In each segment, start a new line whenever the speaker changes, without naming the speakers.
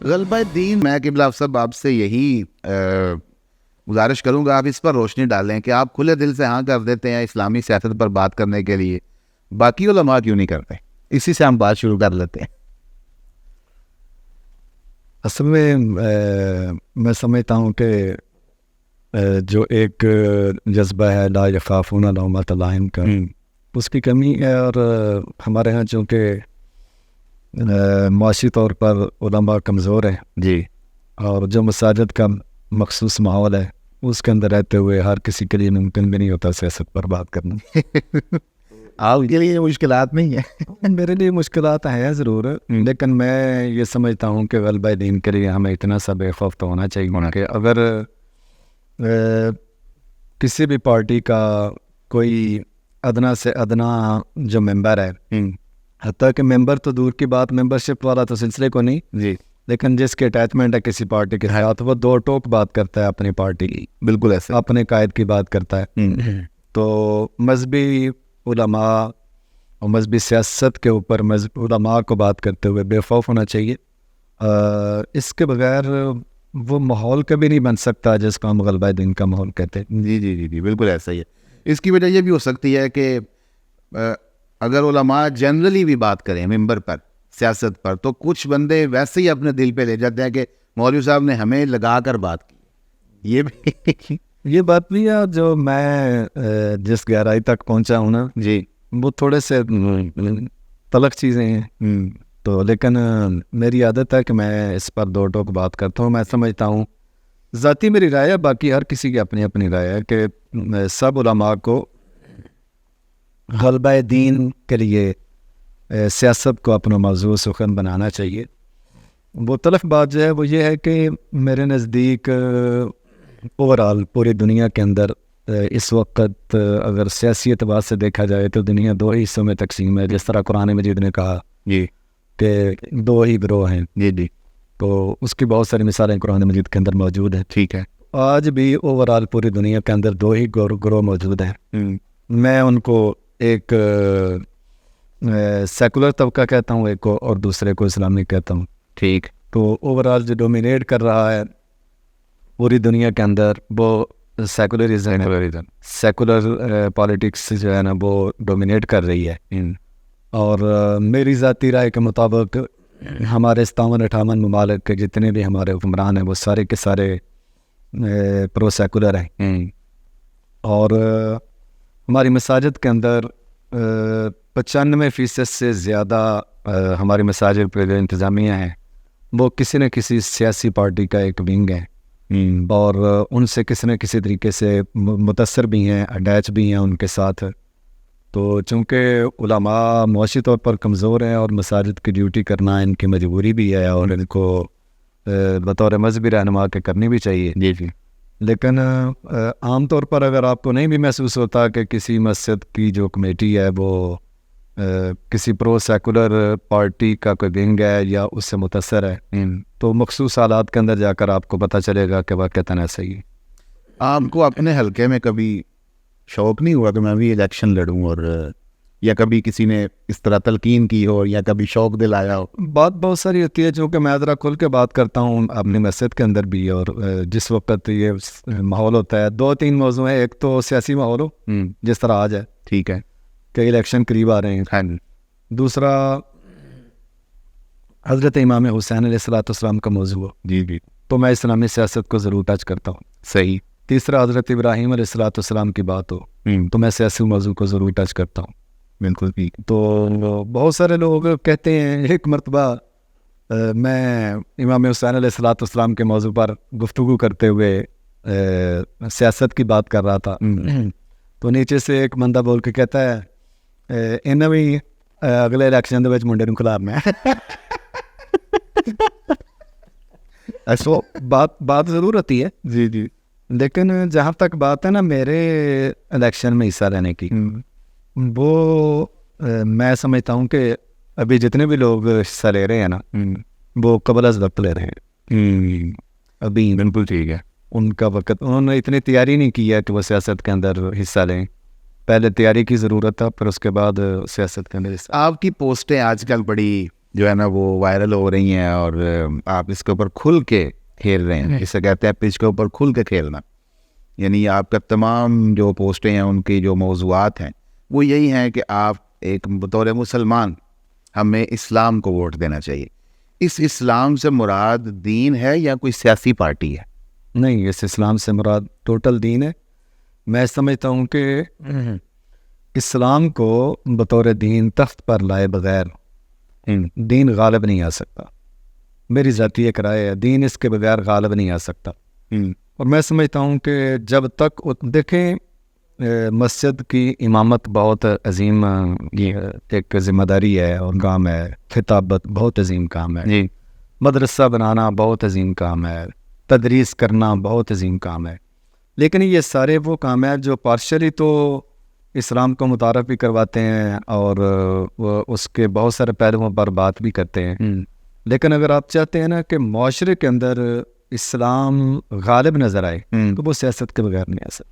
غلبہ دین، میں قبلہ صاحب آپ سے یہی گزارش کروں گا، آپ اس پر روشنی ڈالیں کہ آپ کھلے دل سے ہاں کر دیتے ہیں اسلامی سیاست پر بات کرنے کے لیے، باقی علماء کیوں نہیں کرتے؟ اسی سے ہم بات شروع کر لیتے ہیں۔
اصل میں میں سمجھتا ہوں کہ جو ایک جذبہ ہے لا یخافون لومۃ لائم کا، اس کی کمی ہے، اور ہمارے ہاں چونکہ معاشی طور پر علماء کمزور ہیں
جی،
اور جو مساجد کا مخصوص ماحول ہے اس کے اندر رہتے ہوئے ہر کسی کے لیے ممکن بھی نہیں ہوتا سیاست پر بات کرنا۔
آپ کے لیے مشکلات نہیں ہیں؟
میرے لیے مشکلات ہیں ضرور، لیکن میں یہ سمجھتا ہوں کہ غلبہ دین کے لیے ہمیں اتنا سا بے خوف تو ہونا چاہیے کہ اگر کسی بھی پارٹی کا کوئی ادنا سے ادنا جو ممبر ہے، حتیٰ کہ ممبر تو دور کی بات، ممبرشپ والا تو سلسلے کو نہیں،
جی
لیکن جس کے اٹیچمنٹ ہے کسی پارٹی کے ساتھ، وہ دو ٹوک بات کرتا ہے اپنی پارٹی کی،
بالکل ایسے
اپنے قائد کی بات کرتا ہے، تو مذہبی علماء اور مذہبی سیاست کے اوپر علماء کو بات کرتے ہوئے بے خوف ہونا چاہیے۔ اس کے بغیر وہ ماحول کبھی نہیں بن سکتا جس کو ہم غلبہ دین کا ماحول کہتے ہیں۔
جی جی جی جی بالکل ایسا ہی ہے۔ اس کی وجہ یہ بھی ہو سکتی ہے کہ اگر علماء جنرلی بھی بات کریں ممبر پر، سیاست پر، تو کچھ بندے ویسے ہی اپنے دل پہ لے جاتے ہیں کہ مولوی صاحب نے ہمیں لگا کر بات کی۔ یہ بھی
یہ بات بھی ہے، جو میں جس گہرائی تک پہنچا ہوں نا،
جی
وہ تھوڑے سے تلخ چیزیں ہیں، تو لیکن میری عادت ہے کہ میں اس پر دو ٹوک بات کرتا ہوں۔ میں سمجھتا ہوں، ذاتی میری رائے ہے، باقی ہر کسی کی اپنی اپنی رائے ہے، کہ سب علماء کو غلبہ دین کے لیے سیاست کو اپنا موضوع سخن بنانا چاہیے۔ وہ تلخ بات جو ہے وہ یہ ہے کہ میرے نزدیک اوورآل پوری دنیا کے اندر اس وقت اگر سیاسی اعتبار سے دیکھا جائے تو دنیا دو ہی حصوں میں تقسیم ہے، جس طرح قرآن مجید نے کہا
جی
کہ دو ہی گروہ ہیں،
جی جی
تو اس کی بہت ساری مثالیں قرآن مجید کے اندر موجود ہیں۔
ٹھیک ہے،
آج بھی اوورآل پوری دنیا کے اندر دو ہی گروہ موجود ہیں۔ میں ان کو ایک سیکولر طبقہ کہتا ہوں، ایک کو، اور دوسرے کو اسلامی کہتا ہوں۔
ٹھیک،
تو اوورآل جو ڈومینیٹ کر رہا ہے پوری دنیا کے اندر وہ سیکولر پالیٹکس جو ہے نا وہ ڈومینیٹ کر رہی ہے، اور میری ذاتی رائے کے مطابق ہمارے 57-58 ممالک کے جتنے بھی ہمارے حکمران ہیں وہ سارے کے سارے پرو سیکولر ہیں، اور ہماری مساجد کے اندر 95% سے زیادہ ہماری مساجد پہ جو انتظامیہ ہیں وہ کسی نہ کسی سیاسی پارٹی کا ایک ونگ ہے، اور ان سے کسی نہ کسی طریقے سے متاثر بھی ہیں، اٹیچ بھی ہیں ان کے ساتھ۔ تو چونکہ علماء معاشی طور پر کمزور ہیں اور مساجد کی ڈیوٹی کرنا ان کی مجبوری بھی ہے، اور ان کو بطور مذہبی رہنما کے کرنی بھی چاہیے،
جی جی،
لیکن عام طور پر اگر آپ کو نہیں بھی محسوس ہوتا کہ کسی مسجد کی جو کمیٹی ہے وہ کسی پرو سیکولر پارٹی کا کوئی ونگ ہے یا اس سے متاثر ہے، تو مخصوص حالات کے اندر جا کر آپ کو پتہ چلے گا کہ واقعتاً ایسا ہی ہے۔
آپ کو اپنے حلقے میں کبھی شوق نہیں ہوا کہ میں بھی الیکشن لڑوں، اور یا کبھی کسی نے اس طرح تلقین کی ہو یا کبھی شوق دلایا ہو؟
بات بہت ساری ہوتی ہے، چونکہ میں ذرا کھل کے بات کرتا ہوں اپنی مسجد کے اندر بھی، اور جس وقت یہ ماحول ہوتا ہے 2-3 موضوع ہیں۔ ایک تو سیاسی ماحول ہو جس طرح آج ہے،
ٹھیک ہے،
کہ الیکشن قریب آ رہے ہیں۔
ہاں،
دوسرا حضرت امام حسین علیہ السلام کا موضوع ہو،
جی جی،
تو میں اسلامی سیاست کو ضرور ٹچ کرتا ہوں۔
صحیح،
تیسرا حضرت ابراہیم علیہ السلام کی بات ہو تو میں سیاسی موضوع کو ضرور ٹچ کرتا ہوں۔
بالکل ٹھیک،
تو بہت سارے لوگ کہتے ہیں، ایک مرتبہ میں امام حسین علیہ السلام کے موضوع پر گفتگو کرتے ہوئے سیاست کی بات کر رہا تھا، تو نیچے سے ایک بندہ بول کے کہتا ہے انہیں بھی اگلے الیکشن دے منڈے نوں کھلارنا ہے۔ ایسو بات ضرور ہوتی ہے،
جی جی،
لیکن جہاں تک بات ہے نا میرے الیکشن میں حصہ لینے کی، وہ میں سمجھتا ہوں کہ ابھی جتنے بھی لوگ حصہ لے رہے ہیں نا وہ قبل از وقت لے رہے ہیں۔ ابھی
بالکل ٹھیک ہے،
ان کا وقت، انہوں نے اتنی تیاری نہیں کی ہے کہ وہ سیاست کے اندر حصہ لیں۔ پہلے تیاری کی ضرورت ہے، پھر اس کے بعد سیاست کے اندر حصہ۔
آپ کی پوسٹیں آج کل بڑی جو ہے نا وہ وائرل ہو رہی ہیں اور آپ اس کے اوپر کھل کے کھیل رہے ہیں, اسے کہتے ہیں پچ کے اوپر کھل کے کھیلنا. یعنی آپ کا تمام جو پوسٹیں ہیں ان کی جو موضوعات ہیں وہ یہی ہیں کہ آپ ایک بطور مسلمان ہمیں اسلام کو ووٹ دینا چاہیے. اس اسلام سے مراد دین ہے یا کوئی سیاسی پارٹی ہے؟
نہیں, اس اسلام سے مراد ٹوٹل دین ہے. میں سمجھتا ہوں کہ اسلام کو بطور دین تخت پر لائے بغیر دین غالب نہیں آ سکتا. میری ذاتی ایک رائے ہے, دین اس کے بغیر غالب نہیں آ سکتا. اور میں سمجھتا ہوں کہ جب تک دیکھیں مسجد کی امامت بہت عظیم یہ ایک ذمہ داری ہے اور کام ہے, خطابت بہت عظیم کام ہے, مدرسہ بنانا بہت عظیم کام ہے, تدریس کرنا بہت عظیم کام ہے. لیکن یہ سارے وہ کام ہیں جو پارشلی تو اسلام کو متعارف بھی کرواتے ہیں اور اس کے بہت سارے پہلوؤں پر بات بھی کرتے ہیں. لیکن اگر آپ چاہتے ہیں نا کہ معاشرے کے اندر اسلام غالب نظر آئے تو وہ سیاست کے بغیر نہیں آ سکتا.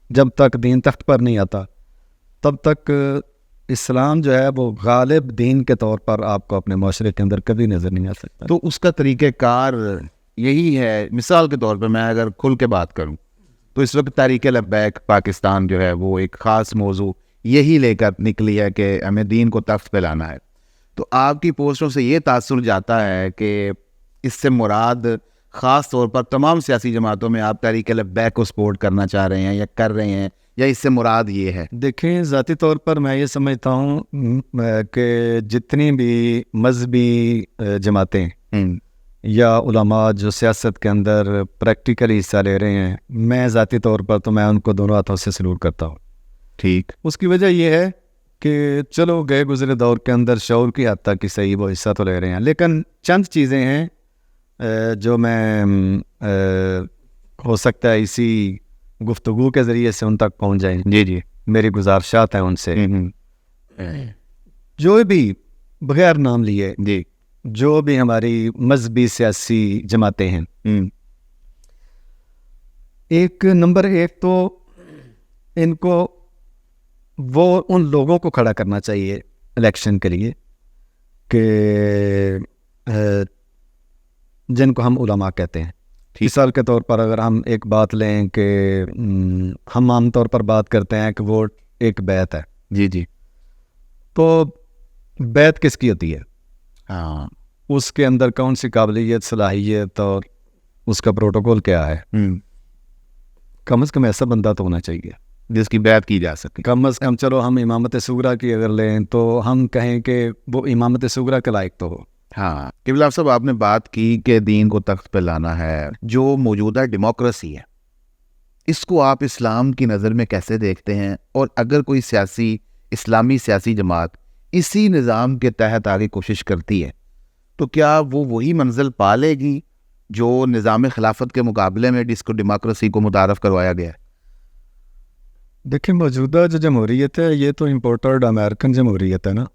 جب تک دین تخت پر نہیں آتا تب تک اسلام جو ہے وہ غالب دین کے طور پر آپ کو اپنے معاشرے کے اندر کبھی نظر نہیں آ سکتا.
تو اس کا طریقہ کار یہی ہے. مثال کے طور پہ میں اگر کھل کے بات کروں تو اس وقت تحریک لبیک پاکستان جو ہے وہ ایک خاص موضوع یہی لے کر نکلی ہے کہ ہمیں دین کو تخت پہ لانا ہے. تو آپ کی پوسٹوں سے یہ تاثر جاتا ہے کہ اس سے مراد خاص طور پر تمام سیاسی جماعتوں میں آپ تحریک لبیک کو سپورٹ کرنا چاہ رہے ہیں یا کر رہے ہیں, یا اس سے مراد یہ ہے؟
دیکھیں, ذاتی طور پر میں یہ سمجھتا ہوں کہ جتنی بھی مذہبی جماعتیں یا علماء جو سیاست کے اندر پریکٹیکلی حصہ لے رہے ہیں, میں ذاتی طور پر تو میں ان کو دونوں ہاتھوں سے سلوٹ کرتا ہوں.
ٹھیک.
اس کی وجہ یہ ہے کہ چلو گئے گزرے دور کے اندر شعور کی حد تک کہ صحیح وہ حصہ تو لے رہے ہیں, لیکن چند چیزیں ہیں جو میں ہو سکتا ہے اسی گفتگو کے ذریعے سے ان تک پہنچ جائیں.
جی
میری گزارشات ہیں ان سے. جو بھی بغیر نام لیے جو بھی ہماری مذہبی سیاسی جماعتیں ہیں, نمبر ایک تو ان کو وہ ان لوگوں کو کھڑا کرنا چاہیے الیکشن کے لیے کہ جن کو ہم علماء کہتے ہیں. مثال کے طور پر اگر ہم ایک بات لیں کہ ہم عام طور پر بات کرتے ہیں کہ ووٹ ایک بیعت ہے.
جی.
تو بیعت کس کی ہوتی ہے؟
ہاں,
اس کے اندر کون سی قابلیت, صلاحیت اور اس کا پروٹوکول کیا ہے؟ کم از کم ایسا بندہ تو ہونا چاہیے
جس کی بیعت کی جا سکے.
کم از کم چلو ہم امامت صغریٰ کی اگر لیں تو ہم کہیں کہ وہ امامت صغریٰ کے لائق تو ہو.
ہاں, قبلہ صاحب آپ نے بات کی کہ دین کو تخت پہ لانا ہے. جو موجودہ ڈیموکریسی ہے اس کو آپ اسلام کی نظر میں کیسے دیکھتے ہیں؟ اور اگر کوئی اسلامی سیاسی جماعت اسی نظام کے تحت آگے کوشش کرتی ہے تو کیا وہ وہی منزل پا لے گی جو نظام خلافت کے مقابلے میں جس کو ڈیموکریسی کو متعارف کروایا گیا ہے؟
دیکھیں, موجودہ جو جمہوریت ہے یہ تو امپورٹڈ امریکن جمہوریت ہے نا.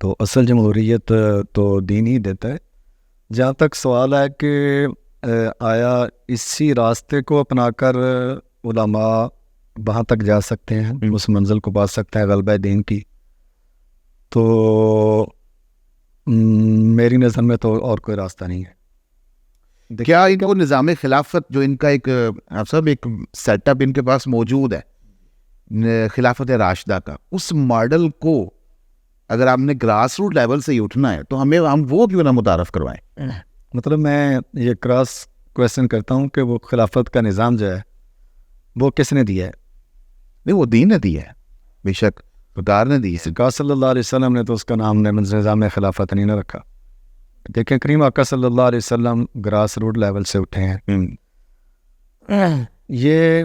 تو اصل جمہوریت تو دین ہی دیتا ہے. جہاں تک سوال ہے کہ آیا اسی راستے کو اپنا کر علماء وہاں تک جا سکتے ہیں, اس منزل کو پا سکتے ہیں غلبہ دین کی, تو میری نظر میں تو اور کوئی راستہ نہیں ہے.
کیا ان کو نظام خلافت جو ان کا ایک سب ایک سیٹ اپ ان کے پاس موجود ہے خلافت راشدہ کا, اس ماڈل کو اگر آپ نے گراس روٹ لیول سے ہی اٹھنا ہے تو ہم وہ کیوں نہ متعارف کروائیں؟
مطلب میں یہ کراس کویسچن کرتا ہوں کہ وہ خلافت کا نظام جو ہے وہ کس نے دیا ہے؟
نہیں, وہ دین نے دیا ہے, بے شک خدا نے دی ہے.
سرکار صلی اللہ علیہ وسلم نے تو اس کا نام نظام خلافت نہیں نہ رکھا. دیکھیں, کریم آقا صلی اللہ علیہ وسلم گراس روٹ لیول سے اٹھے ہیں. یہ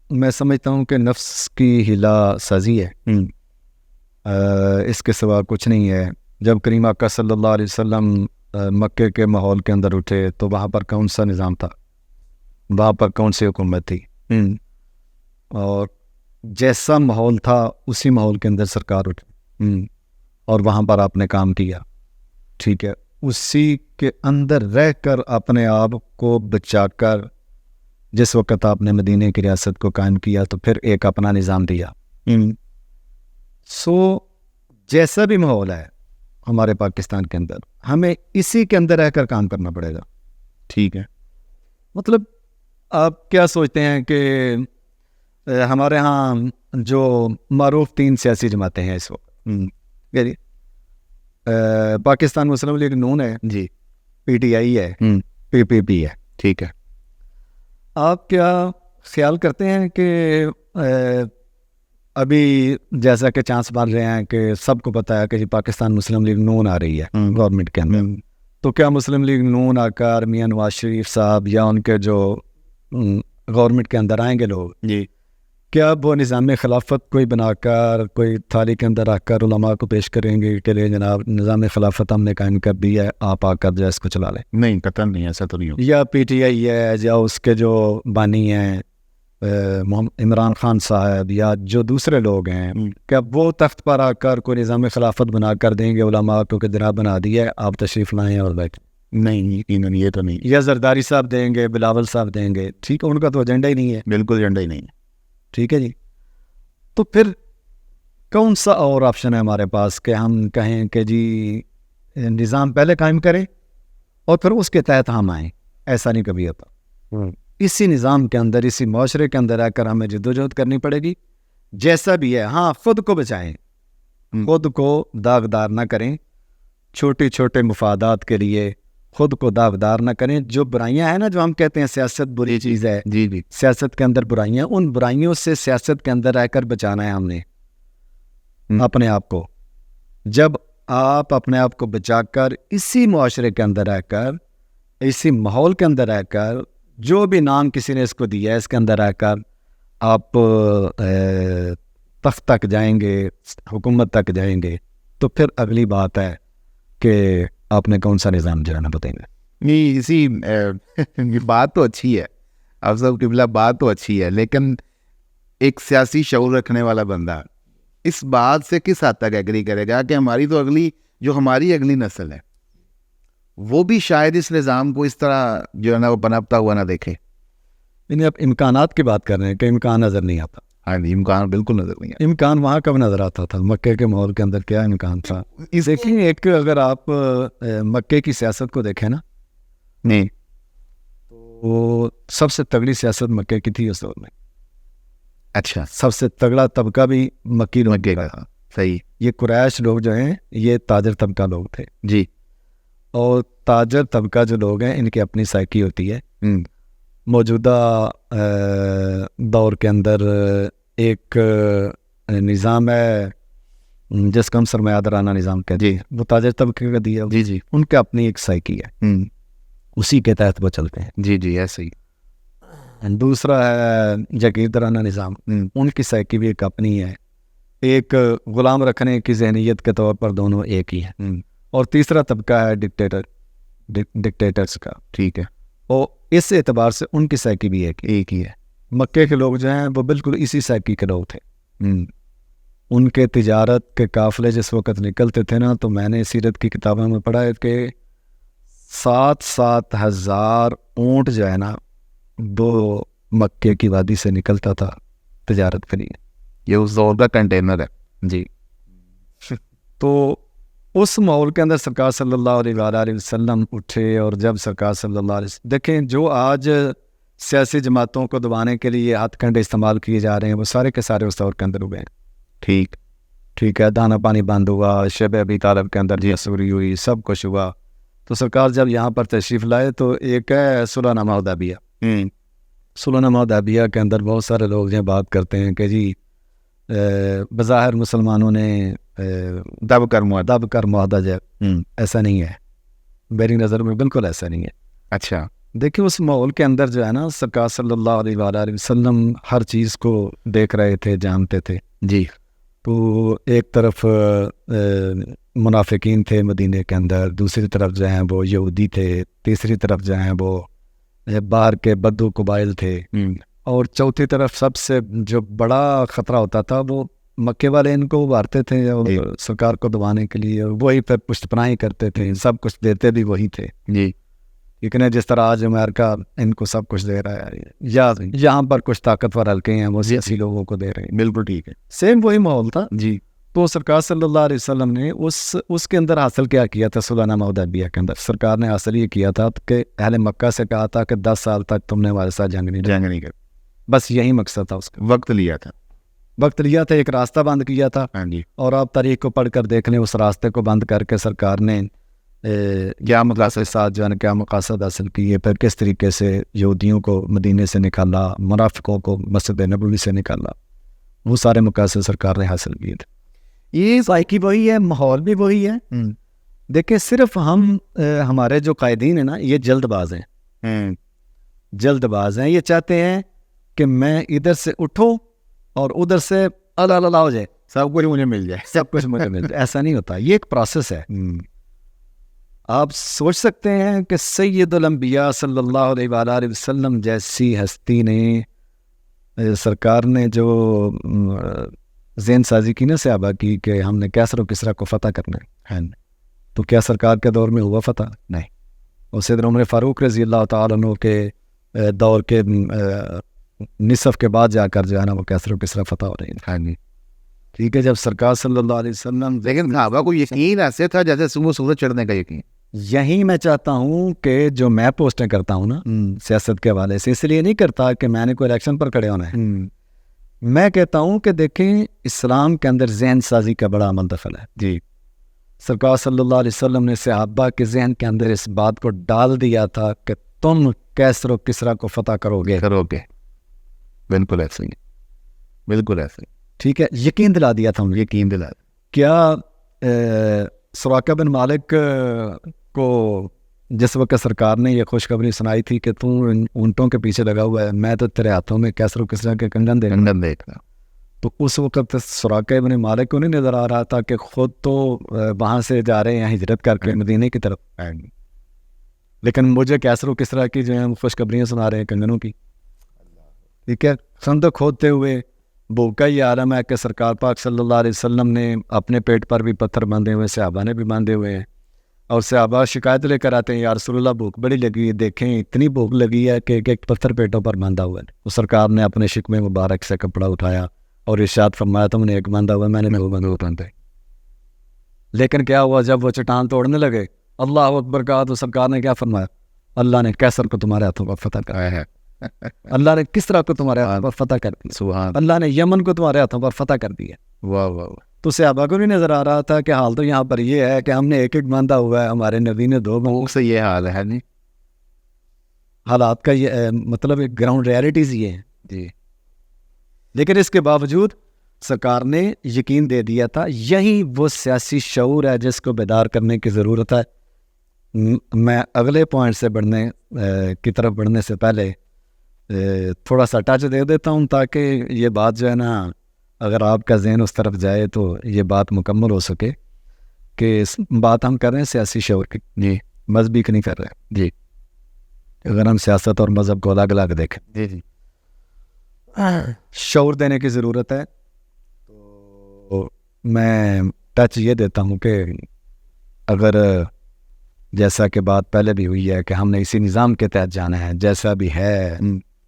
میں سمجھتا ہوں کہ نفس کی ہلا سازی ہے, اس کے سوا کچھ نہیں ہے. جب کریم آقا صلی اللہ علیہ وسلم مکے کے ماحول کے اندر اٹھے تو وہاں پر کون سا نظام تھا, وہاں پر کون سی حکومت تھی, اور جیسا ماحول تھا اسی ماحول کے اندر سرکار اٹھی اور وہاں پر آپ نے کام کیا. ٹھیک ہے, اسی کے اندر رہ کر اپنے آپ کو بچا کر جس وقت آپ نے مدینے کی ریاست کو قائم کیا تو پھر ایک اپنا نظام دیا. سو جیسا بھی ماحول ہے ہمارے پاکستان کے اندر، ہمیں اسی کے اندر رہ کر کام کرنا پڑے گا.
ٹھیک ہے.
مطلب آپ کیا سوچتے ہیں کہ ہمارے ہاں جو معروف 3 سیاسی جماعتیں ہیں اس وقت، پاکستان مسلم لیگ نون ہے
جی،
پی ٹی آئی ہے، پی پی پی ہے.
ٹھیک ہے.
آپ کیا خیال کرتے ہیں کہ ابھی جیسا کہ چانس بن رہے ہیں کہ سب کو پتہ ہے کہ جی پاکستان مسلم لیگ نون آ رہی ہے گورنمنٹ کے اندر، تو کیا مسلم لیگ نون آ کر میاں نواز شریف صاحب یا ان کے جو گورنمنٹ کے اندر آئیں گے لوگ،
جی،
کیا وہ نظام خلافت کوئی بنا کر کوئی تھالی کے اندر رکھ کر علماء کو پیش کریں گے کہ لے جناب نظام خلافت ہم نے قائم کر دیا ہے، آپ آ کر جو ہے اس کو چلا لیں؟
نہیں، قطعاً نہیں، ایسا تو نہیں ہوگا.
یا پی ٹی آئی ہے یا اس کے جو بانی ہیں عمران خان صاحب یا جو دوسرے لوگ ہیں، کیا وہ تخت پر آ کر کوئی نظام خلافت بنا کر دیں گے علماء کو کہ جناب بنا دیا ہے آپ تشریف لائیں اور بیٹھیں؟
نہیں، یقیناً یہ تو نہیں.
یا زرداری صاحب دیں گے، بلاول صاحب دیں گے، ٹھیک ہے، ان کا تو ایجنڈا ہی نہیں ہے.
بالکل ایجنڈا ہی نہیں ہے.
ٹھیک ہے جی. تو پھر کون سا اور آپشن ہے ہمارے پاس کہ ہم کہیں کہ جی نظام پہلے قائم کریں اور پھر اس کے تحت ہم آئیں؟ ایسا نہیں کبھی ہوتا. اسی نظام کے اندر، اسی معاشرے کے اندر آ کر ہمیں جدوجہد کرنی پڑے گی جیسا بھی ہے. ہاں، خود کو بچائیں، خود کو داغدار نہ کریں، چھوٹے چھوٹے مفادات کے لیے خود کو داغدار نہ کریں. جو برائیاں ہیں نا، جو ہم کہتے ہیں سیاست بری چیز ہے،
جی جی،
سیاست کے اندر برائیاں، ان برائیوں سے سیاست کے اندر رہ کر بچانا ہے ہم نے اپنے آپ کو. جب آپ اپنے آپ کو بچا کر اسی معاشرے کے اندر رہ کر، اسی ماحول کے اندر رہ کر، جو بھی نام کسی نے اس کو دیا ہے اس کے اندر رہ کر آپ تخت تک جائیں گے، حکومت تک جائیں گے، تو پھر اگلی بات ہے کہ آپ نے کون سا نظام جو ہے نا بتائیں گے.
نہیں، اسی بات تو اچھی ہے افضل قبلہ، بات تو اچھی ہے، لیکن ایک سیاسی شعور رکھنے والا بندہ اس بات سے کس حد تک ایگری کرے گا کہ ہماری تو ہماری اگلی نسل ہے وہ بھی شاید اس نظام کو اس طرح جو ہے نا وہ پنپتا ہوا نہ دیکھے.
یعنی آپ امکانات کی بات کر رہے ہیں کہ امکان نظر نہیں آتا.
ہاں جی، امکان بالکل نظر نہیں ہے.
امکان وہاں کب نظر آتا تھا؟ مکے کے ماحول کے اندر کیا امکان تھا؟ دیکھیں، ایک اگر آپ مکے کی سیاست کو دیکھیں نا،
نہیں،
تو سب سے تگڑی سیاست مکے کی تھی اس دور میں.
اچھا،
سب سے تگڑا طبقہ بھی مکی
مکے کا تھا. صحیح.
یہ قریش لوگ جو ہیں یہ تاجر طبقہ لوگ تھے.
جی.
اور تاجر طبقہ جو لوگ ہیں ان کی اپنی سائیکی ہوتی ہے. موجودہ دور کے اندر ایک نظام ہے جس کا ہم سرمایہ دارانہ نظام کہتے ہیں، وہ تاجر طبقے کا دیا.
جی جی،
ان کا اپنی ایک سائیکی ہے، اسی کے تحت وہ چلتے ہیں.
جی جی، ایسے ہی.
دوسرا ہے جاگیردارانہ نظام، ان کی سائیکی بھی ایک اپنی ہے. ایک غلام رکھنے کی ذہنیت کے طور پر دونوں ایک ہی ہیں. اور تیسرا طبقہ ہے ڈکٹیٹرز کا.
ٹھیک ہے.
اور اس اعتبار سے ان کی سائیکی بھی ایک ہی ہے. مکے کے لوگ جو ہیں وہ بالکل اسی سائیکی کے لوگ تھے. ان کے تجارت کے قافلے جس وقت نکلتے تھے نا، تو میں نے سیرت کی کتابوں میں پڑھا ہے کہ 7,000 اونٹ جو ہے نا دو مکے کی وادی سے نکلتا تھا تجارت کے لیے.
یہ اس دور کا کنٹینر ہے.
جی. تو اس ماحول کے اندر سرکار صلی اللہ علیہ وسلم اٹھے، اور جب سرکار صلی اللہ علیہ وسلم دیکھیں، جو آج سیاسی جماعتوں کو دبانے کے لیے ہاتھ کنڈے استعمال کیے جا رہے ہیں وہ سارے کے سارے اس دور کے اندر ہوئے ہیں. ٹھیک ہے. دانا پانی بند ہوا، شب ابی طالب کے اندر جسوری ہوئی، سب کچھ ہوا. تو سرکار جب یہاں پر تشریف لائے تو ایک ہے صلح نامہ حدیبیہ. صلح نامہ حدیبیہ کے اندر بہت سارے لوگ یہ بات کرتے ہیں کہ جی بظاہر مسلمانوں نے دب کر معاہدہ جو ایسا نہیں ہے. میری نظر میں بالکل ایسا نہیں ہے.
اچھا.
دیکھیں، اس ماحول کے اندر جو ہے نا سرکار صلی اللہ علیہ وسلم ہر چیز کو دیکھ رہے تھے، جانتے تھے.
جی.
تو ایک طرف منافقین تھے مدینے کے اندر، دوسری طرف جو ہیں وہ یہودی تھے، تیسری طرف جو ہیں وہ باہر کے بدو قبائل تھے، اور چوتھی طرف سب سے جو بڑا خطرہ ہوتا تھا وہ مکے والے ان کو ابھارتے تھے اور سرکار کو دبانے کے لیے وہی پھر پشت پناہی کرتے تھے. سب کچھ دیتے بھی وہی تھے.
جی.
لیکن جس طرح آج امریکہ ان کو سب کچھ دے رہا ہے، یا یہاں پر کچھ طاقتور حلقے ہیں وہ سیاسی لوگوں کو دے رہے ہیں.
بالکل ٹھیک ہے.
سیم وہی ماحول تھا.
جی.
تو سرکار صلی اللہ علیہ وسلم نے اس کے اندر حاصل کیا تھا صلح نامہ حدیبیہ کے اندر؟ سرکار نے حاصل یہ کیا تھا کہ اہل مکہ سے کہا تھا کہ 10 سال تک تم نے ہمارے ساتھ جنگ نہیں
کر،
بس یہی مقصد تھا اس کا.
وقت لیا تھا،
ایک راستہ بند کیا تھا.
ہاں جی.
اور آپ تاریخ کو پڑھ کر دیکھ لیں، اس راستے کو بند کر کے سرکار نے
کیا مقاصد
کے ساتھ جو ہے نا کیا مقاصد حاصل کیے، پھر کس طریقے سے یہودیوں کو مدینے سے نکالا، منافقوں کو مسجد نبوی سے نکالا، وہ سارے مقاصد سرکار نے حاصل کیے تھے. یہ ذائقی وہی ہے، ماحول بھی وہی ہے. دیکھیں صرف ہمارے جو قائدین ہیں نا، یہ جلد باز ہیں. یہ چاہتے ہیں کہ میں ادھر سے اٹھوں اور ادھر سے اللہ ہو جائے،
سب کچھ مجھے مل جائے.
ایسا نہیں ہوتا، یہ ایک پروسیس ہے. آپ سوچ سکتے ہیں کہ سید الانبیاء صلی اللہ علیہ وآلہ وسلم جیسی ہستی نے، سرکار نے جو ذہن سازی کی نا صحابہ کی کہ ہم نے کیسر و کسریٰ کو فتح کرنا ہے، تو کیا سرکار کے دور میں ہوا فتح؟ نہیں. اور سیدنا عمر فاروق رضی اللہ تعالیٰ عنہ کے دور کے نصف کے بعد جا کر جو ہے نا وہ کیسر و کسریٰ فتح ہو رہی ہے.
ہاں جی.
ٹھیک ہے. جب سرکار صلی اللہ علیہ وسلم،
لیکن صحابہ کو یقین ایسے تھا جیسے صبح سورج چڑھنے کا یقین.
یہی میں چاہتا ہوں کہ جو میں پوسٹیں کرتا ہوں نا سیاست کے حوالے سے، اس لیے نہیں کرتا کہ میں نے کوئی الیکشن پر کھڑے ہونا ہے. میں کہتا ہوں کہ دیکھیں اسلام کے اندر ذہن سازی کا بڑا عمل دخل ہے.
جی.
سرکار صلی اللہ علیہ وسلم نے صحابہ کے ذہن کے اندر اس بات کو ڈال دیا تھا کہ تم کیسر و کسریٰ کو فتح کرو گے.
بالکل ایسے ہی، بالکل ایسے ہی.
ٹھیک ہے. یقین دلا دیا تھا انہیں.
یقین دلا.
کیا سراقہ بن مالک کو جس وقت سرکار نے یہ خوشخبری سنائی تھی کہ تو اونٹوں کے پیچھے لگا ہوا ہے، میں تو تیرے ہاتھوں میں کیسر و کسریٰ کے کنگن دیکھ رہا، تو اس وقت سراقہ بن مالک کو نہیں نظر آ رہا تھا کہ خود تو وہاں سے جا رہے ہیں ہجرت کر کے مدینے کی طرف، لیکن مجھے کیسر و کسریٰ کی جو ہیں خوشخبریاں سنا رہے ہیں کنگنوں کی. ٹھیک ہے. خندق کھودتے ہوئے بھوک کا یہ عالم ہے کہ سرکار پاک صلی اللہ علیہ وسلم نے اپنے پیٹ پر بھی پتھر باندھے ہوئے، صحابہ نے بھی باندھے ہوئے ہیں، اور صحابہ شکایت لے کر آتے ہیں، یا رسول اللہ بھوک بڑی لگی ہے، دیکھیں اتنی بھوک لگی ہے کہ ایک پتھر پیٹوں پر باندھا ہوا ہے. تو سرکار نے اپنے شکم مبارک سے کپڑا اٹھایا اور ارشاد فرمایا تم نے ایک باندھا ہوا ہے، میں نے دو باندھے. لیکن کیا ہوا جب وہ چٹان توڑنے لگے، اللہ اکبر کہا تو سرکار نے کیا فرمایا؟ اللہ نے کیسر کو تمہارے ہاتھوں پر فتح کرایا ہے. اللہ نے کس طرح کو تمہارے ہاتھوں پر فتح کر دیا؟
سبحان
اللہ نے یمن کو تمہارے ہاتھوں پر فتح کر دیا.
واہ واہ.
تو صحابہ کو نہیں نظر آ رہا تھا کہ حال تو یہاں پر یہ ہے کہ ہم نے ایک باندھا ہوا ہے، ہمارے نبی نے 2 باندھا.
سے یہ حال ہے نہیں،
حالات کا یہ مطلب ایک گراؤنڈ ریالٹیز یہ ہیں.
جی.
لیکن اس کے باوجود سرکار نے یقین دے دیا تھا. یہی وہ سیاسی شعور ہے جس کو بیدار کرنے کی ضرورت ہے. میں اگلے پوائنٹ سے بڑھنے کی طرف بڑھنے سے پہلے تھوڑا سا ٹچ دے دیتا ہوں تاکہ یہ بات جو ہے نا اگر آپ کا ذہن اس طرف جائے تو یہ بات مکمل ہو سکے کہ بات ہم کر رہے ہیں سیاسی شعور کی.
جی.
مذہبی کی نہیں کر رہے.
جی.
اگر ہم سیاست اور مذہب کو الگ الگ دیکھیں،
جی.
شعور دینے کی ضرورت ہے. تو میں ٹچ یہ دیتا ہوں کہ اگر جیسا کہ بات پہلے بھی ہوئی ہے کہ ہم نے اسی نظام کے تحت جانا ہے جیسا بھی ہے،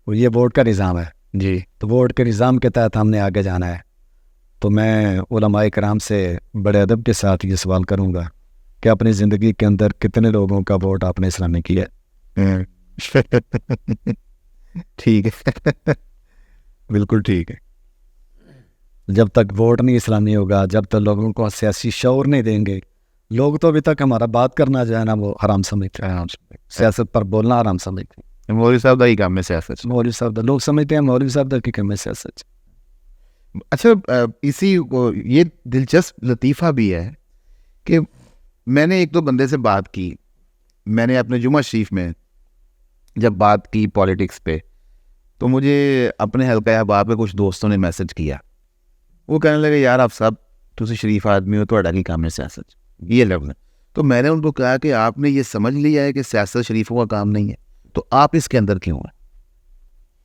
وہ یہ ووٹ کا نظام ہے.
جی.
تو ووٹ کے نظام کے تحت ہم نے آگے جانا ہے. تو میں علماء کرام سے بڑے ادب کے ساتھ یہ سوال کروں گا کہ اپنی زندگی کے اندر کتنے لوگوں کا ووٹ آپ نے اسلامی کیا ہے؟
ٹھیک ہے. بالکل ٹھیک ہے.
جب تک ووٹ نہیں اسلامی ہوگا، جب تک لوگوں کو سیاسی شعور نہیں دیں گے، لوگ تو ابھی تک ہمارا بات کرنا جو ہے نا وہ حرام سمجھتے ہیں، سیاست پر بولنا حرام سمجھتے ہیں.
مولوی صاحب دا ہی کام ہے سیاست.
مولوی صاحب دا لوگ سمجھتے ہیں مولوی صاحب دا کی کم ہے سیاست.
اچھا اسی کو یہ دلچسپ لطیفہ بھی ہے کہ میں نے 1-2 بندے سے بات کی. میں نے اپنے جمعہ شریف میں جب بات کی پولیٹکس پہ تو مجھے اپنے حلقہ احباب کے کچھ دوستوں نے میسج کیا. وہ کہنے لگے یار آپ سب تسی شریف آدمی ہو، تہاڈا کی کام ہے سیاست، یہ لفظ ہے. تو میں نے ان کو کہا کہ آپ نے یہ سمجھ لیا ہے کہ سیاست شریفوں کا کام نہیں ہے، تو آپ اس کے اندر کیوں ہیں؟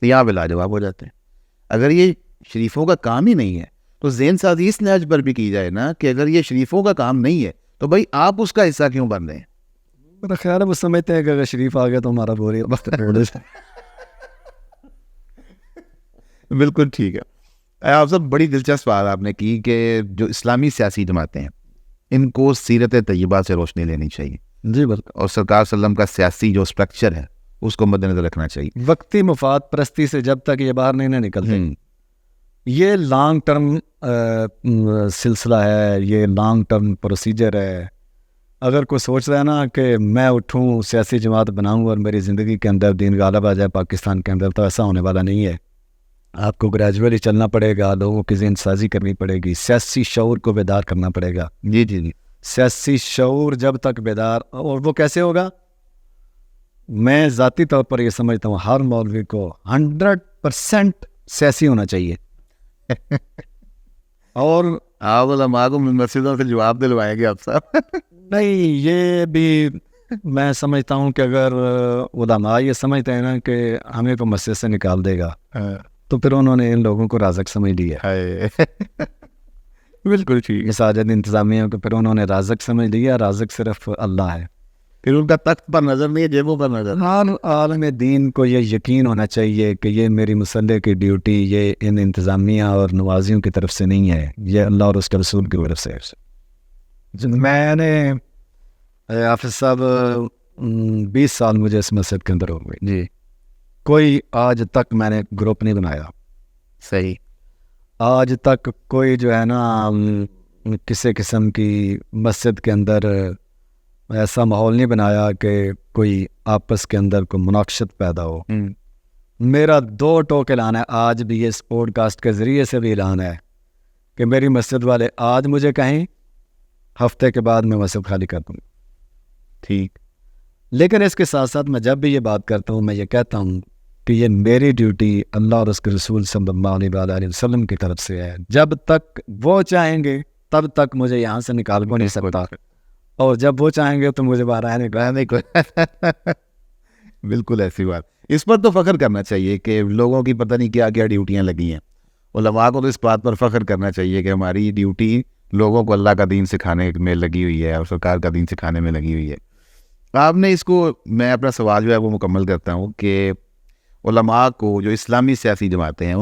تو یہاں پہ لاجواب ہو جاتے ہیں. اگر یہ شریفوں کا کام ہی نہیں ہے تو ذہن سازی اس لحاظ پر بھی کی جائے نا کہ اگر یہ شریفوں کا کام نہیں ہے تو بھائی آپ اس کا حصہ کیوں بن رہے ہیں؟
میرا خیال ہے وہ سمجھتے ہیں کہ اگر شریف آ گیا تو ہمارا بوری وقت.
بالکل ٹھیک ہے. آپ سب بڑی دلچسپ بات آپ نے کی کہ جو اسلامی سیاسی جماعتیں ہیں ان کو سیرت طیبہ سے روشنی لینی چاہیے
جی بالکل.
اور سرکار صلی اللہ علیہ وسلم کا سیاسی جو اسٹرکچر ہے اس کو مد نظر رکھنا چاہیے.
وقتی مفاد پرستی سے جب تک یہ باہر نہیں نکلتے, یہ لانگ ٹرم سلسلہ ہے, یہ لانگ ٹرم پروسیجر ہے. اگر کوئی سوچ رہا ہے نا کہ میں اٹھوں سیاسی جماعت بناؤں اور میری زندگی کے اندر دین غالب آ جائے پاکستان کے اندر, تو ایسا ہونے والا نہیں ہے. آپ کو گریجولی چلنا پڑے گا, لوگوں کی ذہن سازی کرنی پڑے گی, سیاسی شعور کو بیدار کرنا پڑے گا.
جی جی جی.
سیاسی شعور جب تک بیدار, اور وہ کیسے ہوگا؟ میں ذاتی طور پر یہ سمجھتا ہوں ہر مولوی کو 100% سیاسی ہونا چاہیے. اور
آپ علماء کو مسجدوں سے جواب دلوائیں گے آپ صاحب؟
نہیں, یہ بھی میں سمجھتا ہوں کہ اگر علماء یہ سمجھتے ہیں نا کہ ہمیں کو مسجد سے نکال دے گا, تو پھر انہوں نے ان لوگوں کو رازق سمجھ لیا.
بالکل ٹھیک.
مساجد انتظامیہ کو پھر انہوں نے رازق سمجھ لیا. رازق صرف اللہ ہے.
پھر ان کا تخت پر نظر نہیں ہے, جیبوں پر نظر.
ہر عالم دین کو یہ یقین ہونا چاہیے کہ یہ میری مسلح کی ڈیوٹی یہ ان انتظامیہ اور نوازیوں کی طرف سے نہیں ہے, یہ اللہ اور اس کے رسول کی طرف سے ہے. میں نے حافظ صاحب 20 سال مجھے اس مسجد کے اندر ہو گئے
جی.
کوئی آج تک میں نے گروپ نہیں بنایا.
صحیح.
آج تک کوئی جو ہے نا کسی قسم کی مسجد کے اندر ایسا ماحول نہیں بنایا کہ کوئی آپس کے اندر کوئی مناقشت پیدا ہو. میرا 2 ٹوک اعلان ہے, آج بھی اس پوڈ کاسٹ کے ذریعے سے بھی اعلان ہے کہ میری مسجد والے آج مجھے کہیں, ہفتے کے بعد میں مسجد خالی کر دوں.
ٹھیک.
لیکن اس کے ساتھ ساتھ میں جب بھی یہ بات کرتا ہوں میں یہ کہتا ہوں کہ یہ میری ڈیوٹی اللہ اور اس کے رسول صلی اللہ علیہ وسلم کی طرف سے ہے. جب تک وہ چاہیں گے تب تک مجھے یہاں سے نکال کو نہیں سکتا, اور جب وہ چاہیں گے تو مجھے باہر آنے کا.
بالکل ایسی بات. اس پر تو فخر کرنا چاہیے کہ لوگوں کی پتہ نہیں کیا کیا ڈیوٹیاں لگی ہیں. علماء کو تو اس بات پر فخر کرنا چاہیے کہ ہماری ڈیوٹی لوگوں کو اللہ کا دین سکھانے میں لگی ہوئی ہے اور سرکار کا دین سکھانے میں لگی ہوئی ہے. آپ نے اس کو, میں اپنا سوال جو ہے وہ مکمل کرتا ہوں کہ علماء کو جو اسلامی سیاسی جماعتیں ہیں